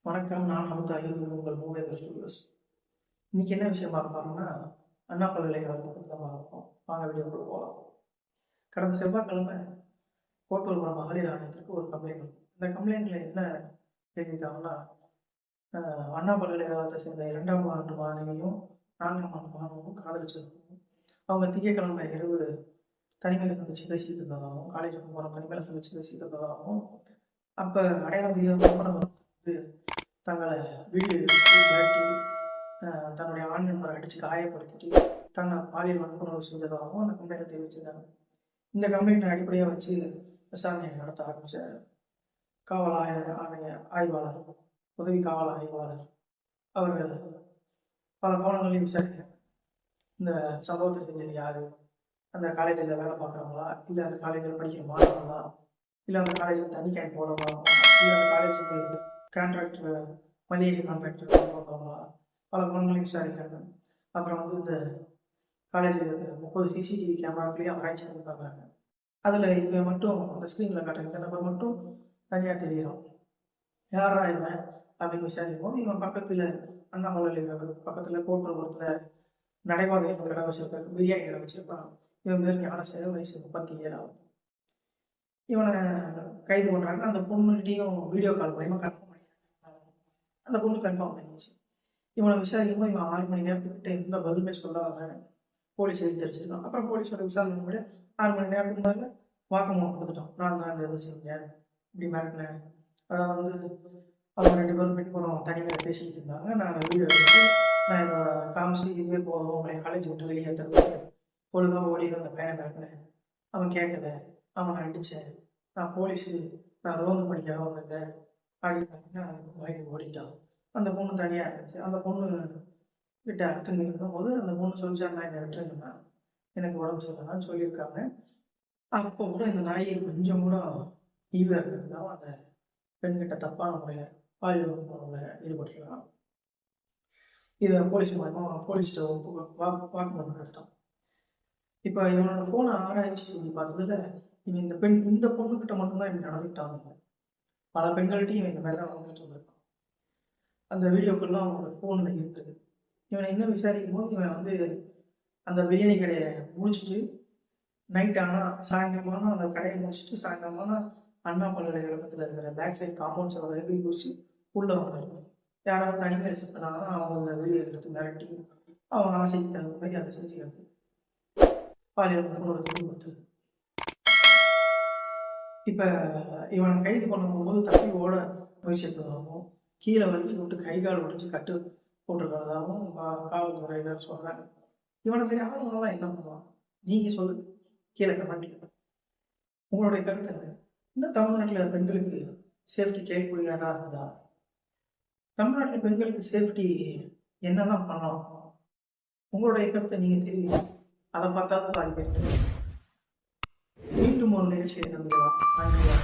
வணக்கம். நான் அமுதாயி, உங்கள் மூவேந்தர் ஸ்டுடியோஸ். இன்னைக்கு என்ன விஷயம் பார்க்க போறோம்னா, அண்ணா பல்கலைக்கழகத்தை பற்றி தான் பார்ப்போம். வாங்க வீடியோக்குள்ள போகலாம். கடந்த செவ்வாய்க்கிழமை கோட்டூர்புரம் மகளிர் ஆணையத்திற்கு ஒரு கம்ப்ளைண்ட் வந்தது. இந்த கம்ப்ளைண்ட்ல என்ன எழுதியிருக்காங்கன்னா, அண்ணா பல்கலைக்கழகத்தை சேர்ந்த 2ஆம் ஆண்டு மாணவியும் 4ஆம் ஆண்டு மாணவனும் காதலிச்சிருந்தாங்க. அவங்க திங்கட்கிழமை இரவு தனிமையில சந்திச்சு பேசிக்கிட்டு இருந்ததாகவும், காலேஜுக்கு போகிற தனிமையில சந்திச்சு பேசிக்கிட்டு இருந்ததாகவும், அப்போ அடையாளம் தெரியாத நபர் வந்து தங்களை வீடு மிரட்டி தன்னுடைய ஆண் நண்பரை அடித்து காயப்படுத்திட்டு தன்னை பாலியல் வன்புணர்வு செஞ்சதாகவும் அந்த கம்ப்ளைண்ட்டை தெரிவிச்சிருக்காங்க. இந்த கம்ப்ளைண்ட்டை அடிப்படையாக வச்சு விசாரணையை நடத்த ஆரம்பித்த காவல் ஆணைய ஆய்வாளர், உதவி காவல் ஆய்வாளர் அவர்கள் பல கோணங்களையும் விசாரிக்கிறாங்க. இந்த சம்பவத்தை செஞ்சது யாரு, அந்த காலேஜில் வேலை பார்க்குறவங்களா, இல்லை அந்த காலேஜில் படிக்கிற மாணவர்களா, இல்லை அந்த காலேஜில் தனி கேன் போடவா, இல்லை அந்த காலேஜுக்கு கான்ட்ராக்டர் மளிகை கான்ட்ராக்டர் போடுறவங்களா, பல கோணங்களையும் விசாரிக்கிறாங்க. அப்புறம் வந்து இந்த காலேஜில் இருக்கிற 30 சிசிடிவி கேமராக்களையும் ஆராய்ச்சி பண்ணி பார்க்குறாங்க. அதில் இவன் மட்டும் அந்த ஸ்க்ரீனில் காட்டுற இந்த நபர் மட்டும் தனியாக தெரிகிறான். யாரா இவன் அப்படின்னு விசாரிக்கும் போது இவன் பக்கத்தில் அண்ணாமலை பக்கத்தில் கோட்டூர்புரத்தில் நடைபாதையில் கடை வச்சிருக்காங்க, பிரியாணி கடை வச்சிருப்பான். இவன் பேர் ஞானசேகர், வயசு 37 ஆகும். இவனை கைது பண்ணுறாங்க. அந்த பொண்ணுகிட்டையும் வீடியோ கால் மூலயமா கன்ஃபார்ம் பண்ணிக்கிறாங்க. அந்த பொண்ணு கன்ஃபார்ம் பண்ணிடுச்சு. இவனை விசாரிக்கும் போது இவன் 6 மணி நேரத்துக்கிட்ட எந்த பதிலுமே சொல்லாம போலீஸ் எழுதி தெரிஞ்சிருக்கான். அப்புறம் போலீஸோட விசாரணை விட 6 மணி நேரத்துக்கு மேலே வாக்குமூலம் கொடுத்துட்டான். நான் தான் இந்த இது செஞ்சேன், இப்படி மிரட்டினேன். அதாவது வந்து அவங்க 2 பேரும் பின்புறம் தனிமையில் பேசிக்கிட்டு இருந்தாங்க. நான் அந்த வீடியோ எடுத்து நான் என்னோட காமிச்சு இதுவே போதும், உங்களை காலேஜ் விட்டு வெளியே தருவேன், பொழுதாக ஓடி அந்த பையனை மிரட்டினேன், அவன் கேட்கல, அவனை அடித்தேன், நான் போலீஸு, நான் ரோந்து பண்ணிக்காக வந்திருக்கேன் அப்படின்னு வாங்கி ஓடிட்டான். அந்த பொண்ணு தனியாக இருந்துச்சு. அந்த பொண்ணு கிட்ட அத்துன்னு இருக்கும்போது அந்த பொண்ணு சொல்லிச்சா, நான் என்னை விட்டுருந்தேன், எனக்கு உடம்பு சரியில்லைன்னு சொல்லியிருக்காங்க. அப்போ கூட இந்த நாயை கொஞ்சம் கூட ஈவாக இருக்கிறதுனால அந்த பெண்கிட்ட தப்பான முறையில் பாலியல் வன்முறையில் ஈடுபட்டுருக்கான். இதை போலீஸ் மூலமா போலீஸ்கிட்ட வாக்குமூலம் நடத்தான். இப்போ இவனோட ஃபோனை ஆராய்ச்சி செஞ்சு பார்த்ததுல இவன் இந்த பொண்ணுக்கிட்ட மட்டும்தான் இவன் நடந்துக்கிட்டாங்க. பல பெண்கள்கிட்டையும் இவன் இந்த மாதிரி தான் வந்துட்டு வந்திருக்கான். அந்த வீடியோக்கெல்லாம் அவனோட ஃபோனில் இருக்குது. இவனை இன்னும் விசாரிக்கும் போது இவன் வந்து அந்த பிரியாணி கடையை முடிச்சுட்டு நைட் ஆனால் சாயந்தரமான அந்த கடையை முடிச்சுட்டு சாயந்தரமான அண்ணா பல்கலைக்கழகத்தில் இருக்கிற பேக் சைட் காம்பவுண்ட் செவரை எதிரி குறித்து உள்ளே வந்துருக்கும். யாராவது தனிமையில் சிக்கினாங்கன்னா அவங்க வீடியோ எடுத்து மிரட்டி அவங்க ஆசைக்கு தகுந்த மாதிரி அதை செஞ்சுக்கிறது, பாலியல் வன்முறை கொடுத்தது. இப்போ இவனை கைது பண்ணும்போது தப்பி ஓட முயற்சித்ததாகவும் கீழே வலிச்சு விட்டு கை கால் உடைச்சு கட்டு போட்டிருக்கிறதாகவும் காவல்துறையினர் சொல்கிறாங்க. இவனை மாதிரி ஆளுங்களாம் என்ன பண்ணுவான்? நீங்கள் சொல்லுங்க, கீழே கமெண்ட். உங்களுடைய கருத்து என்ன? இந்த தமிழ்நாட்டில் பெண்களுக்கு சேஃப்டி கேட்கக்கூடியதாக இருக்குதா? தமிழ்நாட்டில் பெண்களுக்கு சேஃப்டி என்னதான் பண்ணலாம்? உங்களுடைய கருத்தை நீங்கள் தெரியும். அதை பார்த்தாலும் பாதி பேர் மீண்டும் ஒரு நிகழ்ச்சியை நம்பலாம். நன்றி.